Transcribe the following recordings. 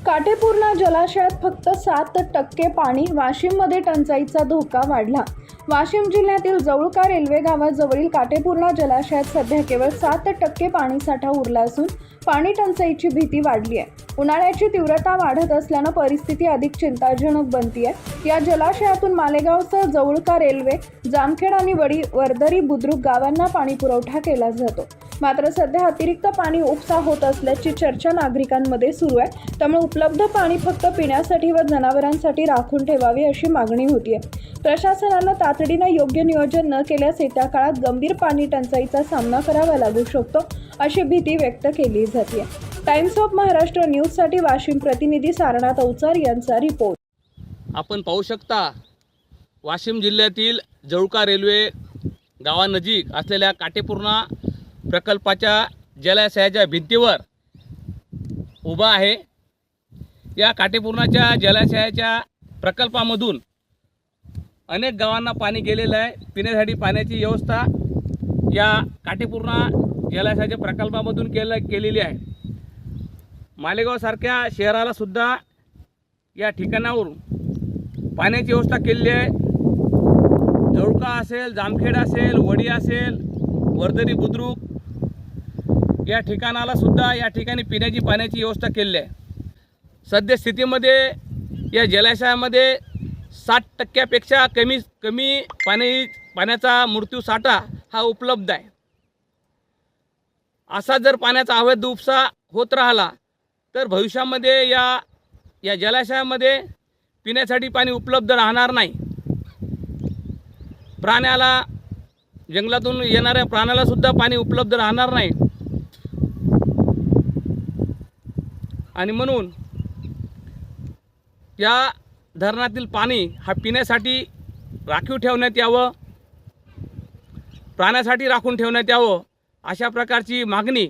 काटेपूर्णा जलाशयात फक्त 7% पाणी, वाशिममध्ये टंचाईचा धोका वाढला। वाशिम जिल्ह्यातील जवळका रेल्वे गावाजवळील काटेपूर्णा जलाशयात सध्या केवळ 7% पाणीसाठा उरला असून पाणी टंचाईची भीती वाढली आहे। उन्हाळ्याची तीव्रता वाढत असल्यानं परिस्थिती अधिक चिंताजनक बनते। या जलाशयातून मालेगावसह जवळका रेल्वे, जामखेड आणि वर्दरी बुद्रुक गावांना पाणी पुरवठा केला जातो। मात्र सध्या अतिरिक्त पाणी उपसा होत असल्याची चर्चा नागरिकांमध्ये सुरू आहे। त्यामुळे उपलब्ध पाणी फक्त पिण्यासाठी व जनावरांसाठी राखून ठेवावे अशी मागणी होती आहे। प्रशासनानं तातडीने योग्य नियोजन न केल्यास येत्या काळात गंभीर पाणी टंचाईचा सामना करावा लागू शकतो अशी भीती व्यक्त केली जाते। टाइम्स ऑफ महाराष्ट्र न्यूजसाठी वाशिम प्रतिनिधी सारनाथ अवचार यांचा रिपोर्ट। आपण पाहू शकता वाशिम जिल्ह्यातील जवळका रेल्वे गावानजीक असलेल्या काटेपूर्णा प्रकल्पाच्या जलाशयाच्या भिंतीवर उभा आहे। या काटेपूर्णाच्या जलाशयाच्या प्रकल्पामधून अनेक गावांना पाणी गेलेलं आहे। पिण्यासाठी पाण्याची व्यवस्था या काटेपूर्णा जलाशयाच्या प्रकल्पामधून केलेली आहे। मालेगावसारख्या शहराला सुद्धा या ठिकाणावरून पाण्याची व्यवस्था केलेली आहे। जवळका असेल, जामखेड असेल, वडी असेल, वर्दरी बुद्रुक या ठिकाणाला सुद्धा या ठिकाणी पिण्याची पाण्याची व्यवस्था केलेली आहे। सध्या स्थितीमध्ये या जलाशयामध्ये 60%पेक्षा कमी पाण्याचा मृत्यू साठा हा उपलब्ध आहे। असा जर पाण्याचा अवैध उपसा होत राहिला तर भविष्यामध्ये या जलाशयामध्ये पिण्यासाठी पाणी उपलब्ध राहणार नाही। प्राण्याला, जंगलातून येणाऱ्या प्राण्याला सुद्धा पाणी उपलब्ध राहणार नाही। आणि म्हणून या धरणातील पाणी हा पिण्यासाठी राखीव ठेवण्यात यावं, प्राण्यासाठी राखून ठेवण्यात यावं अशा प्रकारची मागणी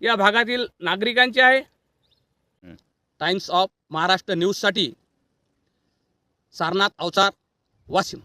या भागातील नागरिकांची आहे। टाइम्स ऑफ महाराष्ट्र न्यूजसाठी सारनाथ अवचार, वाशिम।